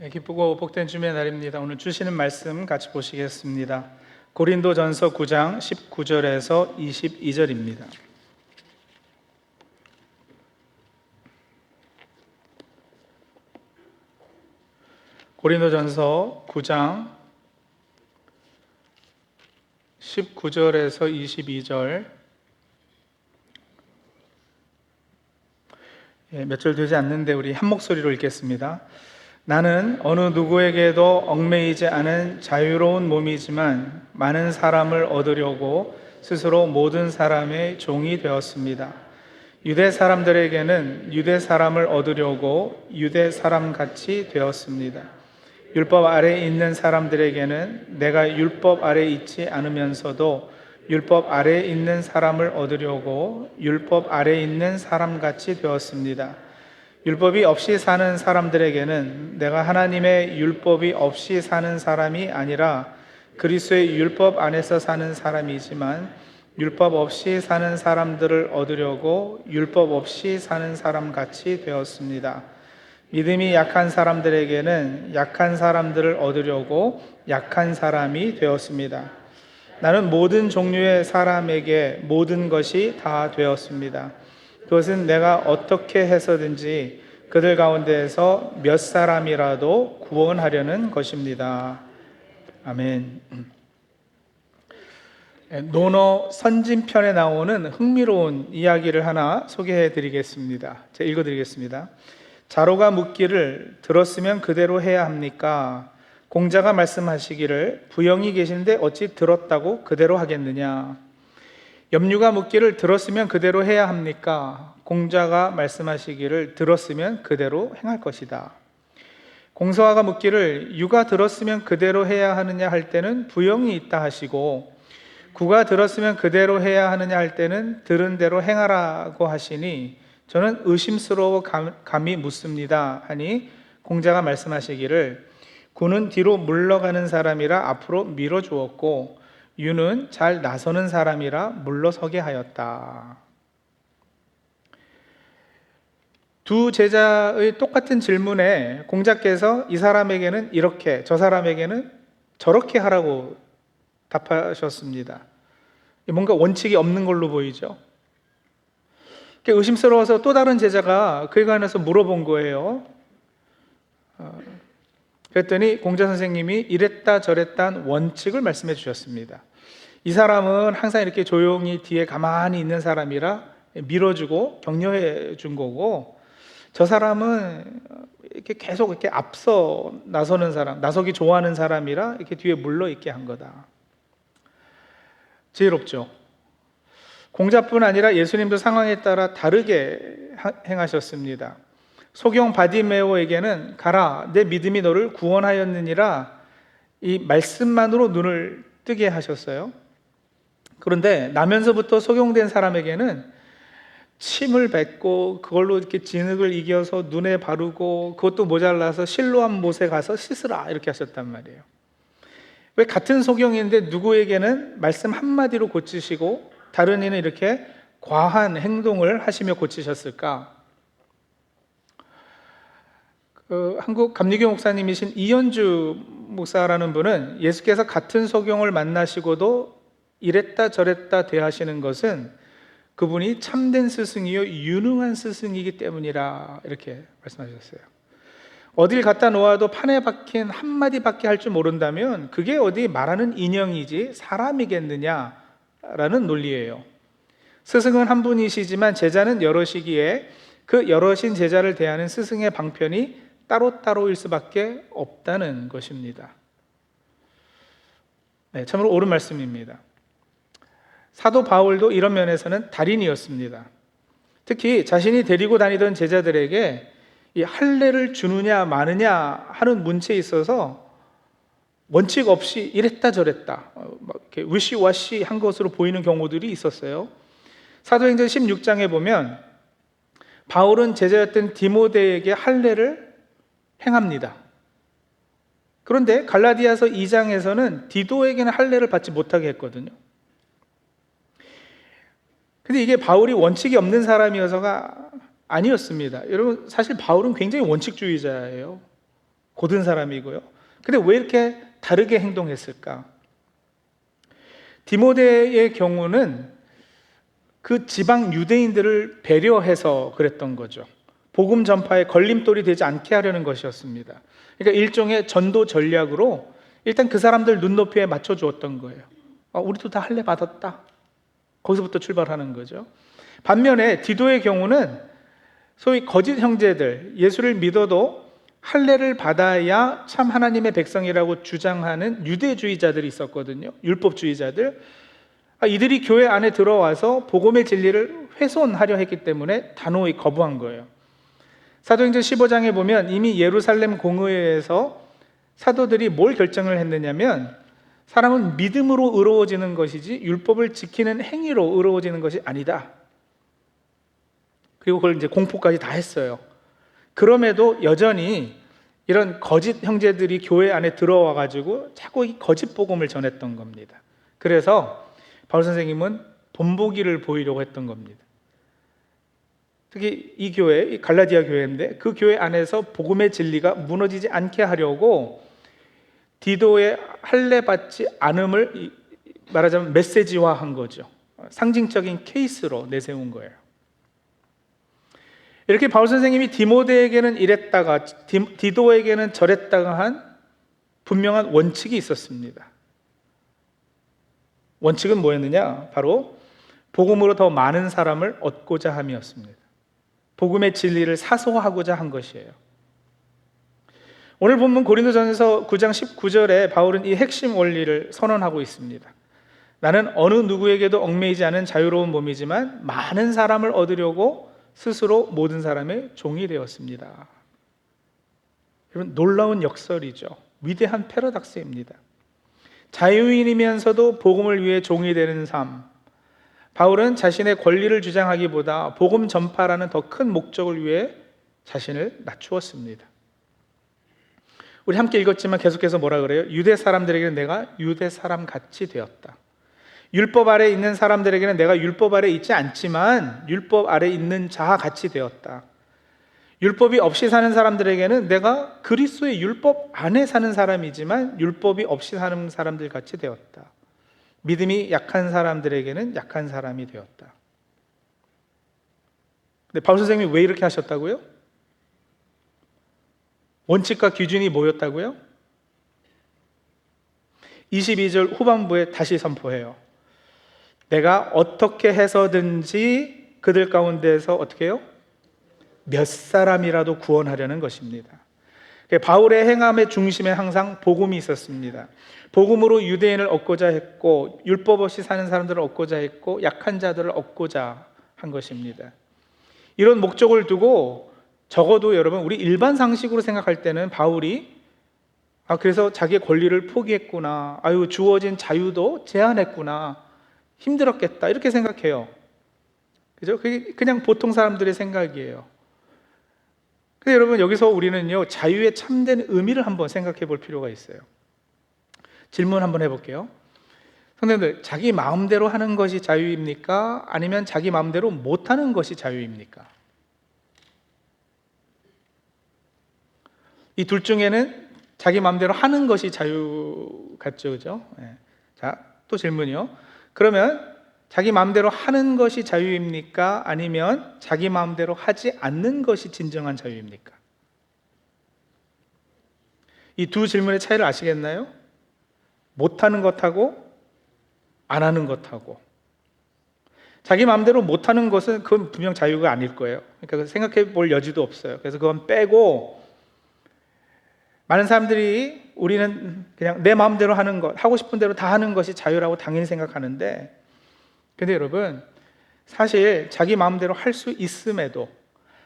기쁘고 복된 주님의 날입니다. 오늘 주시는 말씀 같이 보시겠습니다. 고린도전서 9장 19절에서 22절입니다. 고린도전서 9장 19절에서 22절, 몇 절 되지 않는데 우리 한 목소리로 읽겠습니다. 나는 어느 누구에게도 얽매이지 않은 자유로운 몸이지만 많은 사람을 얻으려고 스스로 모든 사람의 종이 되었습니다. 유대 사람들에게는 유대 사람을 얻으려고 유대 사람같이 되었습니다. 율법 아래 있는 사람들에게는 내가 율법 아래 있지 않으면서도 율법 아래 있는 사람을 얻으려고 율법 아래 있는 사람같이 되었습니다. 율법이 없이 사는 사람들에게는 내가 하나님의 율법이 없이 사는 사람이 아니라 그리스도의 율법 안에서 사는 사람이지만 율법 없이 사는 사람들을 얻으려고 율법 없이 사는 사람같이 되었습니다. 믿음이 약한 사람들에게는 약한 사람들을 얻으려고 약한 사람이 되었습니다. 나는 모든 종류의 사람에게 모든 것이 다 되었습니다. 그것은 내가 어떻게 해서든지 그들 가운데에서 몇 사람이라도 구원하려는 것입니다. 아멘. 논어 선진편에 나오는 흥미로운 이야기를 하나 소개해 드리겠습니다. 제가 읽어 드리겠습니다. 자로가 묻기를 들었으면 그대로 해야 합니까? 공자가 말씀하시기를 부영이 계신데 어찌 들었다고 그대로 하겠느냐? 염류가 묻기를 들었으면 그대로 해야 합니까? 공자가 말씀하시기를 들었으면 그대로 행할 것이다. 공서화가 묻기를 유가 들었으면 그대로 해야 하느냐 할 때는 부영이 있다 하시고 구가 들었으면 그대로 해야 하느냐 할 때는 들은 대로 행하라고 하시니 저는 의심스러워 감히 묻습니다 하니 공자가 말씀하시기를 구는 뒤로 물러가는 사람이라 앞으로 밀어주었고 유는 잘 나서는 사람이라 물러서게 하였다. 두 제자의 똑같은 질문에 공자께서 이 사람에게는 이렇게 저 사람에게는 저렇게 하라고 답하셨습니다. 뭔가 원칙이 없는 걸로 보이죠. 의심스러워서 또 다른 제자가 그에 관해서 물어본 거예요. 그랬더니 공자 선생님이 이랬다 저랬다 한 원칙을 말씀해 주셨습니다. 이 사람은 항상 이렇게 조용히 뒤에 가만히 있는 사람이라 밀어주고 격려해 준 거고, 저 사람은 이렇게 계속 이렇게 앞서 나서는 사람, 나서기 좋아하는 사람이라 이렇게 뒤에 물러 있게 한 거다. 지혜롭죠. 공자뿐 아니라 예수님도 상황에 따라 다르게 행하셨습니다. 소경 바디메오에게는 가라 내 믿음이 너를 구원하였느니라 이 말씀만으로 눈을 뜨게 하셨어요. 그런데 나면서부터 소경된 사람에게는 침을 뱉고 그걸로 이렇게 진흙을 이겨서 눈에 바르고 그것도 모자라서 실로암 못에 가서 씻으라 이렇게 하셨단 말이에요. 왜 같은 소경인데 누구에게는 말씀 한마디로 고치시고 다른 이는 이렇게 과한 행동을 하시며 고치셨을까? 한국 감리교 목사님이신 이현주 목사라는 분은 예수께서 같은 소경을 만나시고도 이랬다 저랬다 대하시는 것은 그분이 참된 스승이요 유능한 스승이기 때문이라 이렇게 말씀하셨어요. 어딜 갖다 놓아도 판에 박힌 한마디밖에 할 줄 모른다면 그게 어디 말하는 인형이지 사람이겠느냐라는 논리예요. 스승은 한 분이시지만 제자는 여럿이기에 그 여럿인 제자를 대하는 스승의 방편이 따로따로일 수밖에 없다는 것입니다. 네, 참으로 옳은 말씀입니다. 사도 바울도 이런 면에서는 달인이었습니다. 특히 자신이 데리고 다니던 제자들에게 이 할례를 주느냐 마느냐 하는 문제에 있어서 원칙 없이 이랬다 저랬다 이렇게 위시와시 한 것으로 보이는 경우들이 있었어요. 사도행전 16장에 보면 바울은 제자였던 디모데에게 할례를 행합니다. 그런데 갈라디아서 2장에서는 디도에게는 할례를 받지 못하게 했거든요. 근데 이게 바울이 원칙이 없는 사람이어서가 아니었습니다. 여러분, 사실 바울은 굉장히 원칙주의자예요. 고든 사람이고요. 근데 왜 이렇게 다르게 행동했을까? 디모데의 경우는 그 지방 유대인들을 배려해서 그랬던 거죠. 복음 전파에 걸림돌이 되지 않게 하려는 것이었습니다. 그러니까 일종의 전도 전략으로 일단 그 사람들 눈높이에 맞춰 주었던 거예요. 우리도 다 할례 받았다. 거기서부터 출발하는 거죠. 반면에 디도의 경우는 소위 거짓 형제들, 예수를 믿어도 할례를 받아야 참 하나님의 백성이라고 주장하는 유대주의자들이 있었거든요. 율법주의자들. 이들이 교회 안에 들어와서 복음의 진리를 훼손하려 했기 때문에 단호히 거부한 거예요. 사도행전 15장에 보면 이미 예루살렘 공회에서 사도들이 뭘 결정을 했느냐면 사람은 믿음으로 의로워지는 것이지 율법을 지키는 행위로 의로워지는 것이 아니다. 그리고 그걸 이제 공포까지 다 했어요. 그럼에도 여전히 이런 거짓 형제들이 교회 안에 들어와 가지고 자꾸 이 거짓 복음을 전했던 겁니다. 그래서 바울 선생님은 본보기를 보이려고 했던 겁니다. 특히 이 교회, 이 갈라디아 교회인데 그 교회 안에서 복음의 진리가 무너지지 않게 하려고 디도의 할례 받지 않음을 말하자면 메시지화한 거죠. 상징적인 케이스로 내세운 거예요. 이렇게 바울 선생님이 디모데에게는 이랬다가 디도에게는 저랬다가 한 분명한 원칙이 있었습니다. 원칙은 뭐였느냐? 바로 복음으로 더 많은 사람을 얻고자 함이었습니다. 복음의 진리를 사소하고자 한 것이에요. 오늘 본문 고린도전서 9장 19절에 바울은 이 핵심 원리를 선언하고 있습니다. 나는 어느 누구에게도 얽매이지 않은 자유로운 몸이지만 많은 사람을 얻으려고 스스로 모든 사람의 종이 되었습니다. 여러분, 놀라운 역설이죠. 위대한 패러닥스입니다. 자유인이면서도 복음을 위해 종이 되는 삶. 바울은 자신의 권리를 주장하기보다 복음 전파라는 더 큰 목적을 위해 자신을 낮추었습니다. 우리 함께 읽었지만 계속해서 뭐라 그래요? 유대 사람들에게는 내가 유대 사람 같이 되었다. 율법 아래 있는 사람들에게는 내가 율법 아래 있지 않지만 율법 아래 있는 자와 같이 되었다. 율법이 없이 사는 사람들에게는 내가 그리스도의 율법 안에 사는 사람이지만 율법이 없이 사는 사람들 같이 되었다. 믿음이 약한 사람들에게는 약한 사람이 되었다. 근데 바울 선생님이 왜 이렇게 하셨다고요? 원칙과 기준이 뭐였다고요? 22절 후반부에 다시 선포해요. 내가 어떻게 해서든지 그들 가운데서 어떻게 해요? 몇 사람이라도 구원하려는 것입니다. 바울의 행함의 중심에 항상 복음이 있었습니다. 복음으로 유대인을 얻고자 했고 율법 없이 사는 사람들을 얻고자 했고 약한 자들을 얻고자 한 것입니다. 이런 목적을 두고 적어도 여러분 우리 일반 상식으로 생각할 때는 바울이 그래서 자기의 권리를 포기했구나, 주어진 자유도 제한했구나, 힘들었겠다 이렇게 생각해요. 그죠? 그게 그냥 보통 사람들의 생각이에요. 근데 여러분 여기서 우리는요 자유의 참된 의미를 한번 생각해 볼 필요가 있어요. 질문 한번 해볼게요. 성도님들, 자기 마음대로 하는 것이 자유입니까? 아니면 자기 마음대로 못하는 것이 자유입니까? 이 둘 중에는 자기 마음대로 하는 것이 자유 같죠, 그죠? 네. 자, 또 질문이요. 그러면 자기 마음대로 하는 것이 자유입니까? 아니면 자기 마음대로 하지 않는 것이 진정한 자유입니까? 이 두 질문의 차이를 아시겠나요? 못하는 것하고 안 하는 것하고. 자기 마음대로 못하는 것은 그건 분명 자유가 아닐 거예요. 그러니까 생각해 볼 여지도 없어요. 그래서 그건 빼고 많은 사람들이 우리는 그냥 내 마음대로 하는 것, 하고 싶은 대로 다 하는 것이 자유라고 당연히 생각하는데, 근데 여러분 사실 자기 마음대로 할 수 있음에도,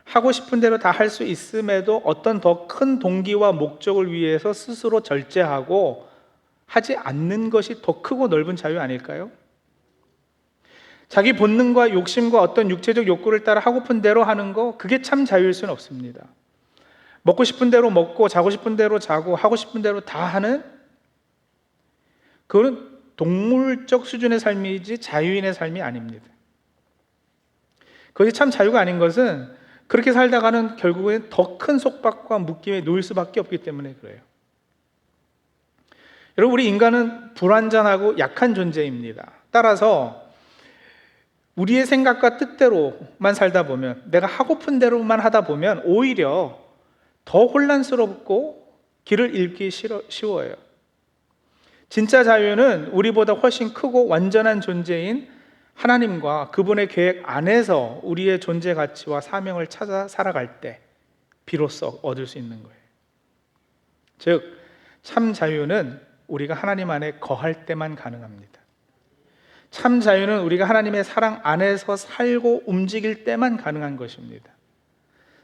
하고 싶은 대로 다 할 수 있음에도 어떤 더 큰 동기와 목적을 위해서 스스로 절제하고 하지 않는 것이 더 크고 넓은 자유 아닐까요? 자기 본능과 욕심과 어떤 육체적 욕구를 따라 하고픈 대로 하는 거, 그게 참 자유일 수는 없습니다. 먹고 싶은 대로 먹고 자고 싶은 대로 자고 하고 싶은 대로 다 하는, 그거는 동물적 수준의 삶이지 자유인의 삶이 아닙니다. 그것이 참 자유가 아닌 것은 그렇게 살다가는 결국엔 더 큰 속박과 묶임에 놓일 수밖에 없기 때문에 그래요. 여러분, 우리 인간은 불완전하고 약한 존재입니다. 따라서 우리의 생각과 뜻대로만 살다 보면, 내가 하고픈 대로만 하다 보면 오히려 더 혼란스럽고 길을 잃기 쉬워요. 진짜 자유는 우리보다 훨씬 크고 완전한 존재인 하나님과 그분의 계획 안에서 우리의 존재 가치와 사명을 찾아 살아갈 때 비로소 얻을 수 있는 거예요. 즉, 참 자유는 우리가 하나님 안에 거할 때만 가능합니다. 참 자유는 우리가 하나님의 사랑 안에서 살고 움직일 때만 가능한 것입니다.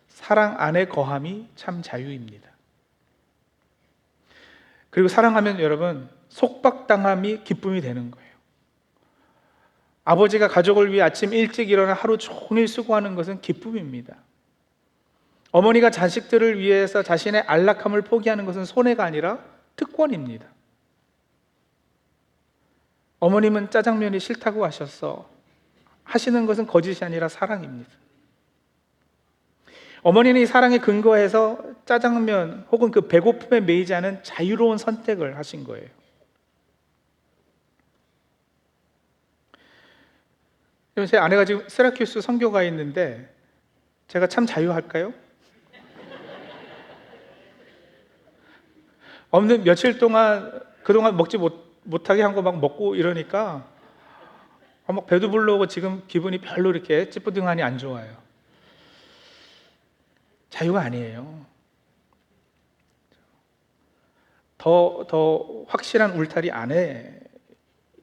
사랑 안에 거함이 참 자유입니다. 그리고 사랑하면 여러분, 속박당함이 기쁨이 되는 거예요. 아버지가 가족을 위해 아침 일찍 일어나 하루 종일 수고하는 것은 기쁨입니다. 어머니가 자식들을 위해서 자신의 안락함을 포기하는 것은 손해가 아니라 특권입니다. 어머님은 짜장면이 싫다고 하셨어. 하시는 것은 거짓이 아니라 사랑입니다. 어머니는 이 사랑에 근거해서 짜장면 혹은 그 배고픔에 매이지 않은 자유로운 선택을 하신 거예요. 제 아내가 지금 세라큐스 선교가 있는데 제가 참 자유할까요? 없는 며칠 동안 그동안 먹지 못하게 한 거 막 먹고 이러니까 막 배도 불러오고 지금 기분이 별로 이렇게 찌뿌둥하니 안 좋아요. 자유가 아니에요. 더 확실한 울타리 안에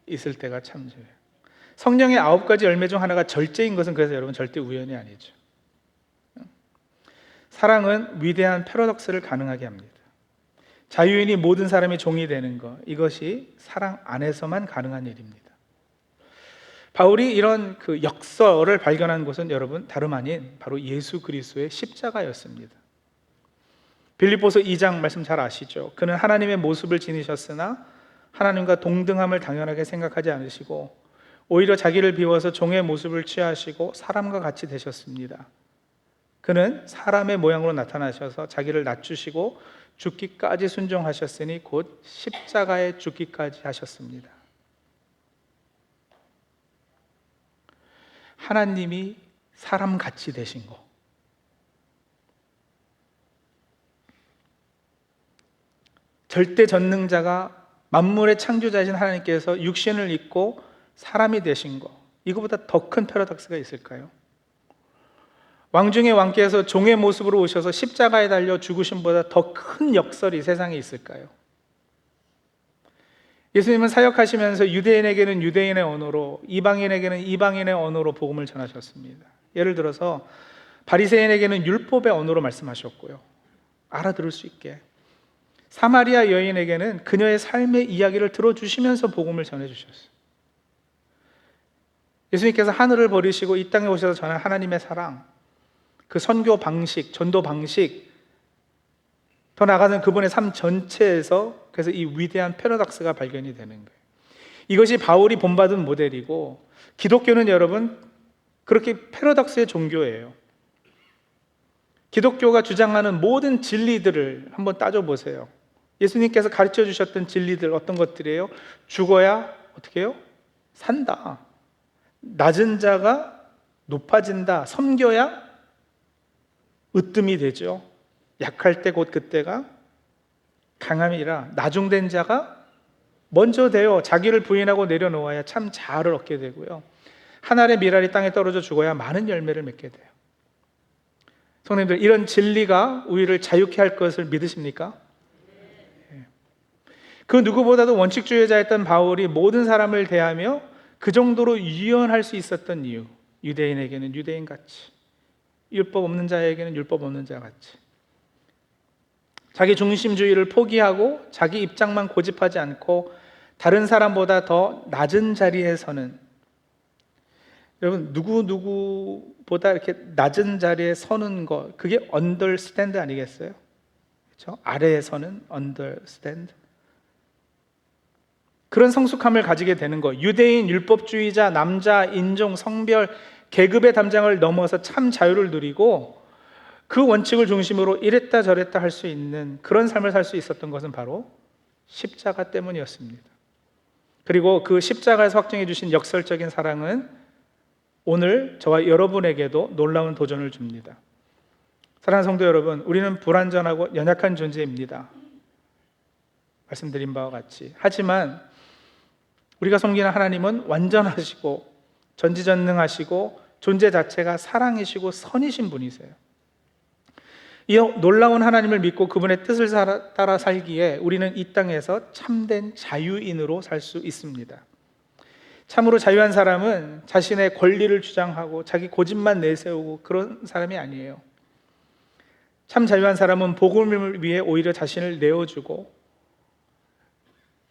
있을 때가 참 자유예요. 성령의 9가지 열매 중 하나가 절제인 것은 그래서 여러분 절대 우연이 아니죠. 사랑은 위대한 패러독스를 가능하게 합니다. 자유인이 모든 사람이 종이 되는 것, 이것이 사랑 안에서만 가능한 일입니다. 바울이 이런 그 역설을 발견한 것은 여러분 다름 아닌 바로 예수 그리스도의 십자가였습니다. 빌립보서 2장 말씀 잘 아시죠? 그는 하나님의 모습을 지니셨으나 하나님과 동등함을 당연하게 생각하지 않으시고 오히려 자기를 비워서 종의 모습을 취하시고 사람과 같이 되셨습니다. 그는 사람의 모양으로 나타나셔서 자기를 낮추시고 죽기까지 순종하셨으니 곧 십자가에 죽기까지 하셨습니다. 하나님이 사람같이 되신 거, 절대 전능자가 만물의 창조자이신 하나님께서 육신을 입고 사람이 되신 거, 이거보다 더 큰 패러독스가 있을까요? 왕 중의 왕께서 종의 모습으로 오셔서 십자가에 달려 죽으심보다 더 큰 역설이 세상에 있을까요? 예수님은 사역하시면서 유대인에게는 유대인의 언어로, 이방인에게는 이방인의 언어로 복음을 전하셨습니다. 예를 들어서 바리새인에게는 율법의 언어로 말씀하셨고요, 알아들을 수 있게. 사마리아 여인에게는 그녀의 삶의 이야기를 들어주시면서 복음을 전해주셨어요. 예수님께서 하늘을 버리시고 이 땅에 오셔서 전한 하나님의 사랑, 그 선교 방식, 전도 방식, 더 나아가는 그분의 삶 전체에서 그래서 이 위대한 패러독스가 발견이 되는 거예요. 이것이 바울이 본받은 모델이고, 기독교는 여러분 그렇게 패러독스의 종교예요. 기독교가 주장하는 모든 진리들을 한번 따져보세요. 예수님께서 가르쳐 주셨던 진리들 어떤 것들이에요? 죽어야 어떻게 해요? 산다. 낮은 자가 높아진다. 섬겨야 으뜸이 되죠. 약할 때 곧 그때가 강함이라 나중된 자가 먼저 되어 자기를 부인하고 내려놓아야 참 자아를 얻게 되고요, 한 알의 밀알이 땅에 떨어져 죽어야 많은 열매를 맺게 돼요. 성도님들, 이런 진리가 우리를 자유케 할 것을 믿으십니까? 그 누구보다도 원칙주의자였던 바울이 모든 사람을 대하며 그 정도로 유연할 수 있었던 이유, 유대인에게는 유대인같이, 율법 없는 자에게는 율법 없는 자같이, 자기 중심주의를 포기하고 자기 입장만 고집하지 않고 다른 사람보다 더 낮은 자리에 서는, 여러분 누구보다 이렇게 낮은 자리에 서는 것, 그게 언더스탠드 아니겠어요? 그렇죠? 아래에 서는 언더스탠드. 그런 성숙함을 가지게 되는 것, 유대인, 율법주의자, 남자, 인종, 성별, 계급의 담장을 넘어서 참 자유를 누리고 그 원칙을 중심으로 이랬다 저랬다 할 수 있는 그런 삶을 살 수 있었던 것은 바로 십자가 때문이었습니다. 그리고 그 십자가에서 확증해 주신 역설적인 사랑은 오늘 저와 여러분에게도 놀라운 도전을 줍니다. 사랑하는 성도 여러분, 우리는 불완전하고 연약한 존재입니다. 말씀드린 바와 같이. 하지만 우리가 섬기는 하나님은 완전하시고 전지전능하시고 존재 자체가 사랑이시고 선이신 분이세요. 이 놀라운 하나님을 믿고 그분의 뜻을 따라 살기에 우리는 이 땅에서 참된 자유인으로 살 수 있습니다. 참으로 자유한 사람은 자신의 권리를 주장하고 자기 고집만 내세우고 그런 사람이 아니에요. 참 자유한 사람은 복음을 위해 오히려 자신을 내어주고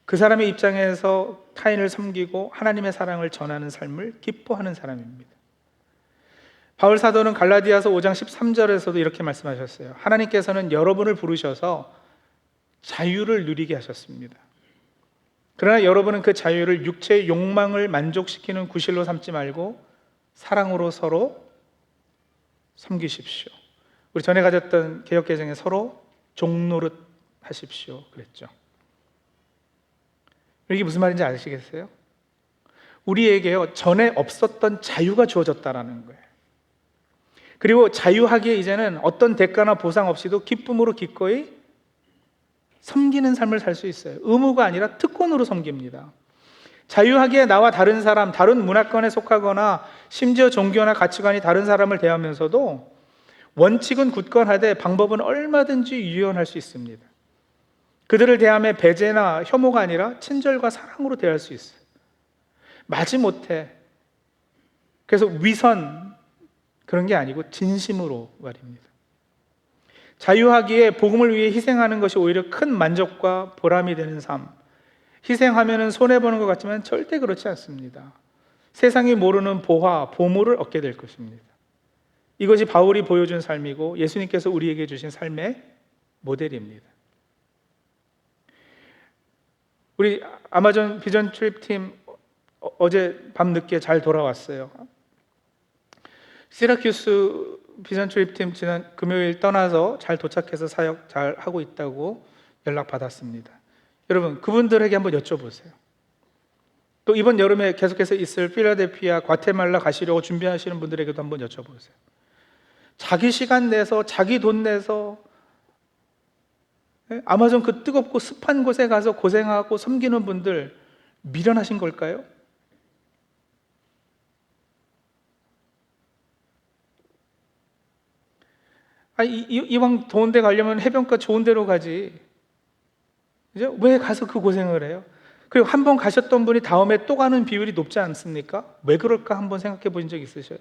그 사람의 입장에서 타인을 섬기고 하나님의 사랑을 전하는 삶을 기뻐하는 사람입니다. 바울 사도는 갈라디아서 5장 13절에서도 이렇게 말씀하셨어요. 하나님께서는 여러분을 부르셔서 자유를 누리게 하셨습니다. 그러나 여러분은 그 자유를 육체의 욕망을 만족시키는 구실로 삼지 말고 사랑으로 서로 섬기십시오. 우리 전에 가졌던 개역개정에 서로 종노릇 하십시오 그랬죠. 이게 무슨 말인지 아시겠어요? 우리에게요, 전에 없었던 자유가 주어졌다라는 거예요. 그리고 자유하기에 이제는 어떤 대가나 보상 없이도 기쁨으로 기꺼이 섬기는 삶을 살 수 있어요. 의무가 아니라 특권으로 섬깁니다. 자유하기에 나와 다른 사람, 다른 문화권에 속하거나 심지어 종교나 가치관이 다른 사람을 대하면서도 원칙은 굳건하되 방법은 얼마든지 유연할 수 있습니다. 그들을 대하며 배제나 혐오가 아니라 친절과 사랑으로 대할 수 있어요. 마지못해 그래서 위선 그런 게 아니고 진심으로 말입니다. 자유하기에 복음을 위해 희생하는 것이 오히려 큰 만족과 보람이 되는 삶. 희생하면 손해보는 것 같지만 절대 그렇지 않습니다. 세상이 모르는 보화, 보물을 얻게 될 것입니다. 이것이 바울이 보여준 삶이고 예수님께서 우리에게 주신 삶의 모델입니다. 우리 아마존 비전 트립 팀 어제 밤늦게 잘 돌아왔어요. 시라큐스 비전 트립 팀 지난 금요일 떠나서 잘 도착해서 사역 잘 하고 있다고 연락 받았습니다. 여러분, 그분들에게 한번 여쭤보세요. 또 이번 여름에 계속해서 있을 필라델피아, 과테말라 가시려고 준비하시는 분들에게도 한번 여쭤보세요. 자기 시간 내서 자기 돈 내서 아마존 그 뜨겁고 습한 곳에 가서 고생하고 섬기는 분들 미련하신 걸까요? 이왕 더운 데 가려면 해변가 좋은 데로 가지. 이제 왜 가서 그 고생을 해요? 그리고 한 번 가셨던 분이 다음에 또 가는 비율이 높지 않습니까? 왜 그럴까 한번 생각해 보신 적 있으셔요?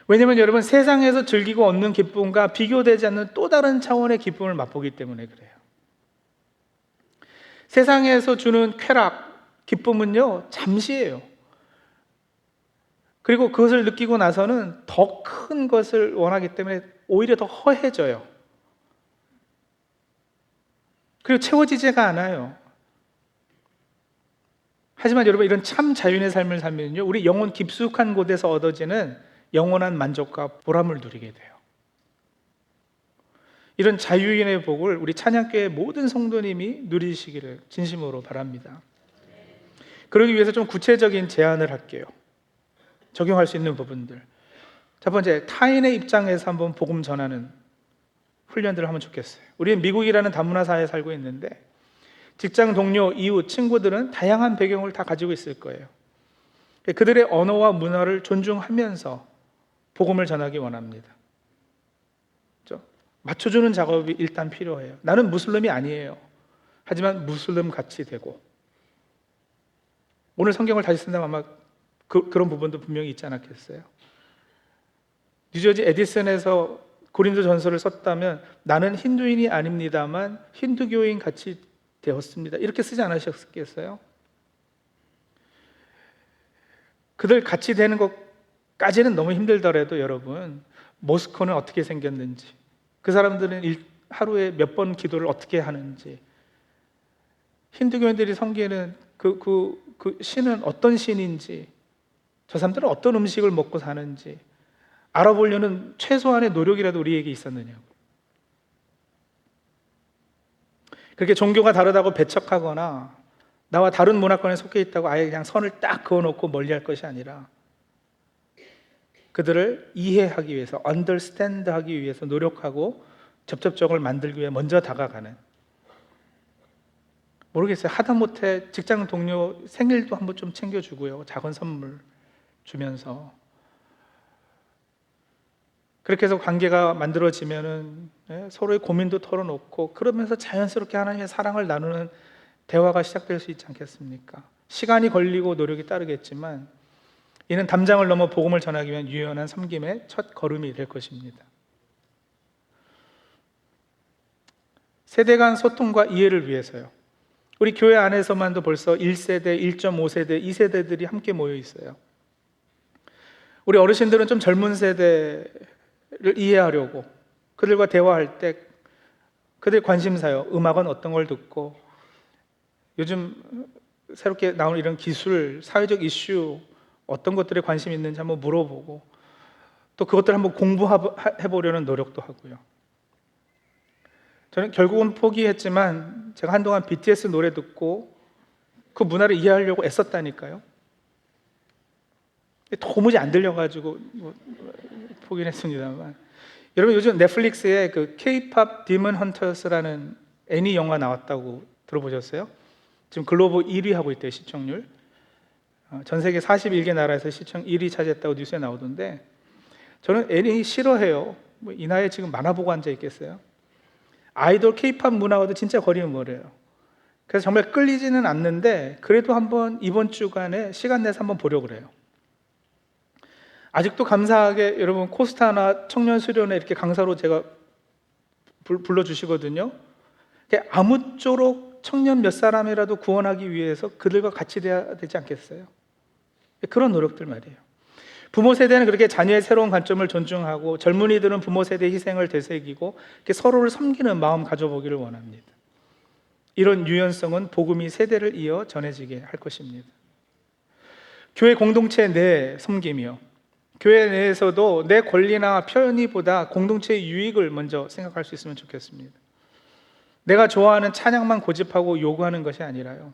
왜냐하면 여러분, 세상에서 즐기고 얻는 기쁨과 비교되지 않는 또 다른 차원의 기쁨을 맛보기 때문에 그래요. 세상에서 주는 쾌락, 기쁨은요 잠시예요. 그리고 그것을 느끼고 나서는 더 큰 것을 원하기 때문에 오히려 더 허해져요. 그리고 채워지지가 않아요. 하지만 여러분, 이런 참 자유의 삶을 살면요, 우리 영혼 깊숙한 곳에서 얻어지는 영원한 만족과 보람을 누리게 돼요. 이런 자유인의 복을 우리 찬양교회 모든 성도님이 누리시기를 진심으로 바랍니다. 그러기 위해서 좀 구체적인 제안을 할게요. 적용할 수 있는 부분들. 첫 번째, 타인의 입장에서 한번 복음 전하는 훈련들을 하면 좋겠어요. 우리는 미국이라는 다문화 사회에 살고 있는데 직장 동료, 이웃, 친구들은 다양한 배경을 다 가지고 있을 거예요. 그들의 언어와 문화를 존중하면서 복음을 전하기 원합니다. 맞춰주는 작업이 일단 필요해요. 나는 무슬림이 아니에요. 하지만 무슬림 같이 되고, 오늘 성경을 다시 쓴다면 아마 그런 부분도 분명히 있지 않았겠어요? 뉴저지 에디슨에서 고린도 전서를 썼다면 나는 힌두인이 아닙니다만 힌두교인 같이 되었습니다, 이렇게 쓰지 않으셨겠어요? 그들 같이 되는 것까지는 너무 힘들더라도 여러분, 모스크는 어떻게 생겼는지, 그 사람들은 하루에 몇 번 기도를 어떻게 하는지, 힌두교인들이 섬기는 그 신은 어떤 신인지, 저 사람들은 어떤 음식을 먹고 사는지, 알아보려는 최소한의 노력이라도 우리에게 있었느냐고. 그렇게 종교가 다르다고 배척하거나 나와 다른 문화권에 속해 있다고 아예 그냥 선을 딱 그어놓고 멀리할 것이 아니라 그들을 이해하기 위해서, understand 하기 위해서 노력하고 접촉점을 만들기 위해 먼저 다가가는, 모르겠어요. 하다못해 직장 동료 생일도 한번 좀 챙겨주고요. 작은 선물 주면서. 그렇게 해서 관계가 만들어지면은 서로의 고민도 털어놓고 그러면서 자연스럽게 하나님의 사랑을 나누는 대화가 시작될 수 있지 않겠습니까? 시간이 걸리고 노력이 따르겠지만 이는 담장을 넘어 복음을 전하기 위한 유연한 섬김의 첫 걸음이 될 것입니다. 세대 간 소통과 이해를 위해서요. 우리 교회 안에서만도 벌써 1세대, 1.5세대, 2세대들이 함께 모여 있어요. 우리 어르신들은 좀 젊은 세대를 이해하려고 그들과 대화할 때 그들 관심사요. 음악은 어떤 걸 듣고 요즘 새롭게 나오는 이런 기술, 사회적 이슈 어떤 것들에 관심이 있는지 한번 물어보고 또 그것들을 한번 공부해보려는 노력도 하고요. 저는 결국은 포기했지만 제가 한동안 BTS 노래 듣고 그 문화를 이해하려고 애썼다니까요. 도무지 안 들려가지고 포기는 했습니다만, 여러분 요즘 넷플릭스에 그 K-pop Demon Hunters라는 애니 영화 나왔다고 들어보셨어요? 지금 글로벌 1위 하고 있대요, 시청률. 전 세계 41개 나라에서 시청 1위 차지했다고 뉴스에 나오던데, 저는 애니 싫어해요. 이 나이에 지금 만화 보고 앉아 있겠어요? 아이돌 K-pop 문화와도 진짜 거리는 멀어요. 그래서 정말 끌리지는 않는데 그래도 한번 이번 주간에 시간 내서 한번 보려고 그래요. 아직도 감사하게 여러분 코스타나 청년 수련회 이렇게 강사로 제가 불러주시거든요. 아무쪼록 청년 몇 사람이라도 구원하기 위해서 그들과 같이 돼야 되지 않겠어요? 그런 노력들 말이에요. 부모 세대는 그렇게 자녀의 새로운 관점을 존중하고 젊은이들은 부모 세대의 희생을 되새기고 서로를 섬기는 마음 가져보기를 원합니다. 이런 유연성은 복음이 세대를 이어 전해지게 할 것입니다. 교회 공동체 내 섬김이요. 교회 내에서도 내 권리나 편의보다 공동체의 유익을 먼저 생각할 수 있으면 좋겠습니다. 내가 좋아하는 찬양만 고집하고 요구하는 것이 아니라요.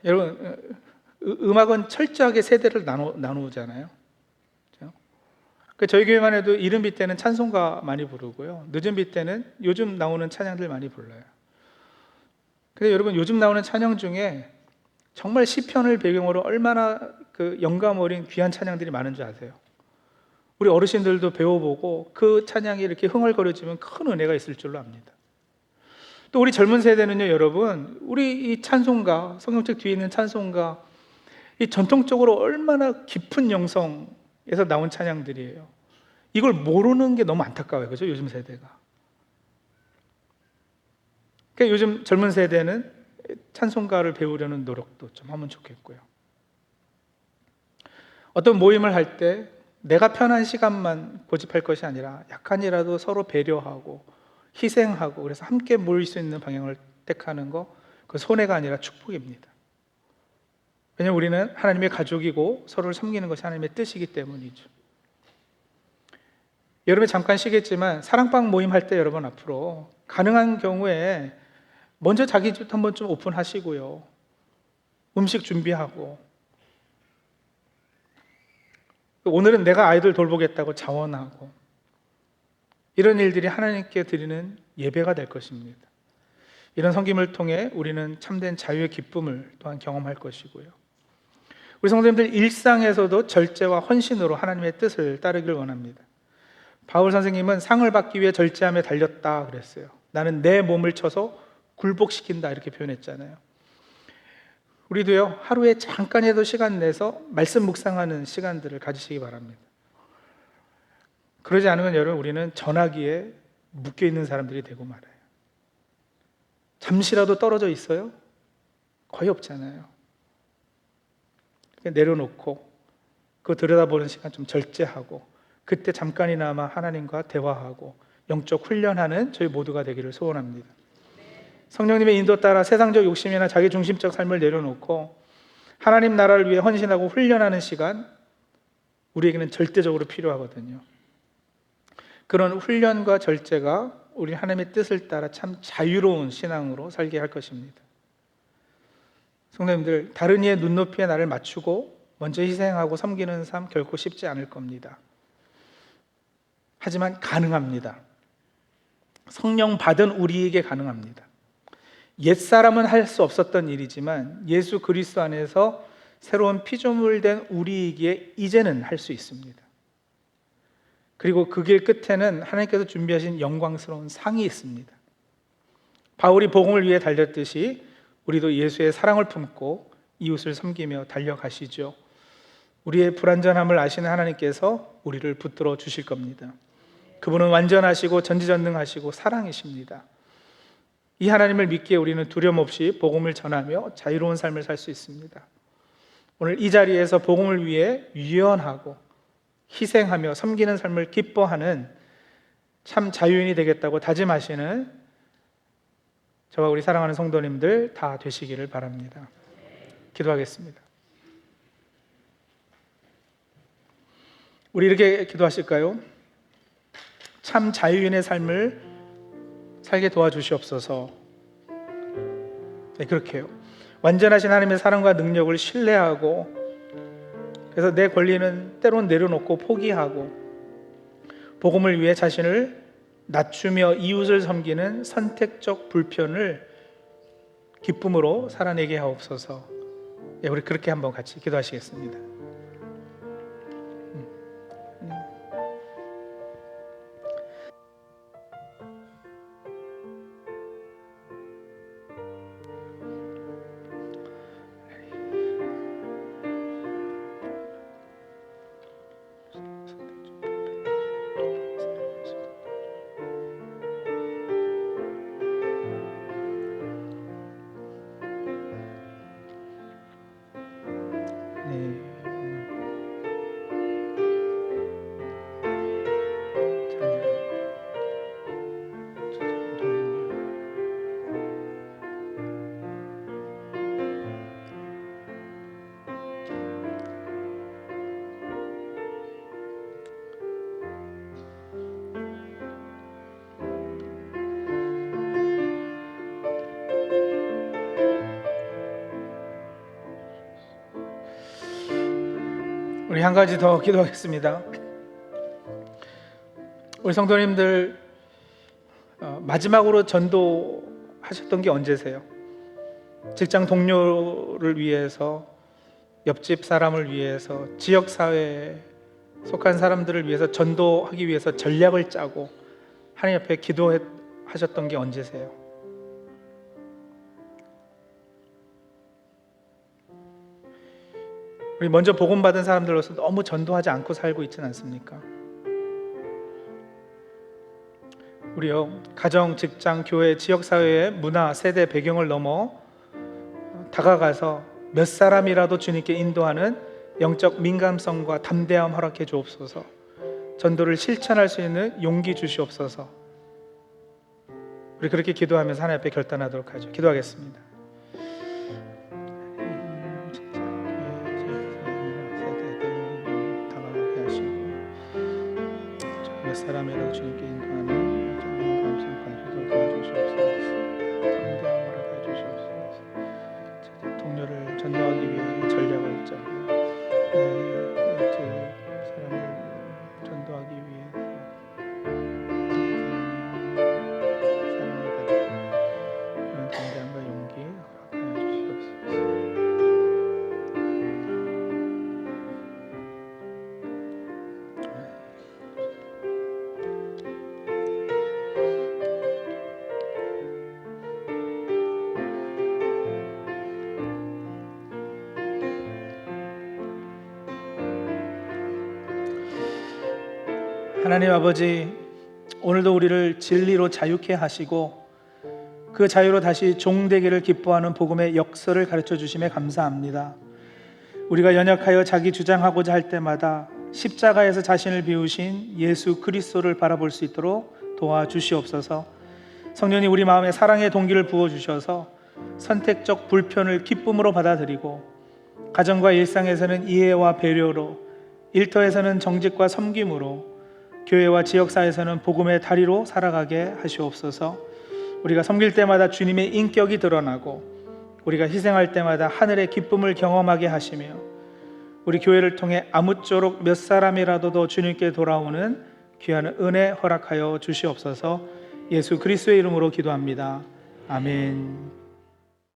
여러분, 음악은 철저하게 세대를 나누잖아요. 그렇죠? 저희 교회만 해도 이른 비 때는 찬송가 많이 부르고요. 늦은 비 때는 요즘 나오는 찬양들 많이 불러요. 근데 여러분, 요즘 나오는 찬양 중에 정말 시편을 배경으로 얼마나 그 영감 어린 귀한 찬양들이 많은 줄 아세요? 우리 어르신들도 배워보고 그 찬양이 이렇게 흥얼거려지면 큰 은혜가 있을 줄로 압니다. 또 우리 젊은 세대는요, 여러분, 우리 이 찬송가, 성경책 뒤에 있는 찬송가, 이 전통적으로 얼마나 깊은 영성에서 나온 찬양들이에요. 이걸 모르는 게 너무 안타까워요. 그죠? 요즘 세대가. 그러니까 요즘 젊은 세대는 찬송가를 배우려는 노력도 좀 하면 좋겠고요. 어떤 모임을 할 때 내가 편한 시간만 고집할 것이 아니라 약간이라도 서로 배려하고 희생하고 그래서 함께 모일 수 있는 방향을 택하는 거, 그 손해가 아니라 축복입니다. 왜냐하면 우리는 하나님의 가족이고 서로를 섬기는 것이 하나님의 뜻이기 때문이죠. 여러분 잠깐 쉬겠지만 사랑방 모임 할 때 여러분 앞으로 가능한 경우에 먼저 자기 집 한번 좀 오픈하시고요. 음식 준비하고 오늘은 내가 아이들 돌보겠다고 자원하고 이런 일들이 하나님께 드리는 예배가 될 것입니다. 이런 섬김을 통해 우리는 참된 자유의 기쁨을 또한 경험할 것이고요. 우리 성도님들 일상에서도 절제와 헌신으로 하나님의 뜻을 따르길 원합니다. 바울 선생님은 상을 받기 위해 절제함에 달렸다 그랬어요. 나는 내 몸을 쳐서 굴복시킨다 이렇게 표현했잖아요. 우리도요, 하루에 잠깐이라도 시간 내서 말씀 묵상하는 시간들을 가지시기 바랍니다. 그러지 않으면 여러분 우리는 전화기에 묶여있는 사람들이 되고 말아요. 잠시라도 떨어져 있어요? 거의 없잖아요. 내려놓고 그거 들여다보는 시간 좀 절제하고 그때 잠깐이나마 하나님과 대화하고 영적 훈련하는 저희 모두가 되기를 소원합니다. 성령님의 인도 따라 세상적 욕심이나 자기중심적 삶을 내려놓고 하나님 나라를 위해 헌신하고 훈련하는 시간, 우리에게는 절대적으로 필요하거든요. 그런 훈련과 절제가 우리 하나님의 뜻을 따라 참 자유로운 신앙으로 살게 할 것입니다. 성도님들, 다른 이의 눈높이에 나를 맞추고 먼저 희생하고 섬기는 삶 결코 쉽지 않을 겁니다. 하지만 가능합니다. 성령 받은 우리에게 가능합니다. 옛사람은 할 수 없었던 일이지만 예수 그리스도 안에서 새로운 피조물 된 우리에게 이제는 할 수 있습니다. 그리고 그 길 끝에는 하나님께서 준비하신 영광스러운 상이 있습니다. 바울이 복음을 위해 달렸듯이 우리도 예수의 사랑을 품고 이웃을 섬기며 달려가시죠. 우리의 불완전함을 아시는 하나님께서 우리를 붙들어 주실 겁니다. 그분은 완전하시고 전지전능하시고 사랑이십니다. 이 하나님을 믿기에 우리는 두려움 없이 복음을 전하며 자유로운 삶을 살 수 있습니다. 오늘 이 자리에서 복음을 위해 유연하고 희생하며 섬기는 삶을 기뻐하는 참 자유인이 되겠다고 다짐하시는 저와 우리 사랑하는 성도님들 다 되시기를 바랍니다. 기도하겠습니다. 우리 이렇게 기도하실까요? 참 자유인의 삶을 살게 도와주시옵소서. 네, 그렇게 해요. 완전하신 하나님의 사랑과 능력을 신뢰하고, 그래서 내 권리는 때론 내려놓고 포기하고 복음을 위해 자신을 낮추며 이웃을 섬기는 선택적 불편을 기쁨으로 살아내게 하옵소서. 네, 우리 그렇게 한번 같이 기도하시겠습니다. 우리 한 가지 더 기도하겠습니다. 우리 성도님들 마지막으로 전도하셨던 게 언제세요? 직장 동료를 위해서, 옆집 사람을 위해서, 지역사회에 속한 사람들을 위해서 전도하기 위해서 전략을 짜고 하나님 앞에 기도하셨던 게 언제세요? 우리 먼저 복음받은 사람들로서 너무 전도하지 않고 살고 있지는 않습니까? 우리요, 가정, 직장, 교회, 지역사회의 문화, 세대, 배경을 넘어 다가가서 몇 사람이라도 주님께 인도하는 영적 민감성과 담대함 허락해 주옵소서. 전도를 실천할 수 있는 용기 주시옵소서. 우리 그렇게 기도하면서 하나님 앞에 결단하도록 하죠. 기도하겠습니다. 몇 사람이라도 주님께 인도하는 정말 감사를 도와주시옵소서. 담대함을 허락해 주시옵소서. 동료를 전도하기 위해 전략을 짜고 사람을 전도하기 위해 사랑을 가지고 그런 담대함과 용기 허락해 주시옵소서. 하나님 아버지, 오늘도 우리를 진리로 자유케 하시고 그 자유로 다시 종되기를 기뻐하는 복음의 역설을 가르쳐 주심에 감사합니다. 우리가 연약하여 자기 주장하고자 할 때마다 십자가에서 자신을 비우신 예수 그리스도를 바라볼 수 있도록 도와주시옵소서. 성령이 우리 마음에 사랑의 동기를 부어주셔서 선택적 불편을 기쁨으로 받아들이고 가정과 일상에서는 이해와 배려로 일터에서는 정직과 섬김으로, 교회와 지역사에서는 복음의 다리로 살아가게 하시옵소서. 우리가 섬길 때마다 주님의 인격이 드러나고, 우리가 희생할 때마다 하늘의 기쁨을 경험하게 하시며, 우리 교회를 통해 아무쪼록 몇 사람이라도 더 주님께 돌아오는 귀한 은혜 허락하여 주시옵소서. 예수 그리스도의 이름으로 기도합니다. 아멘.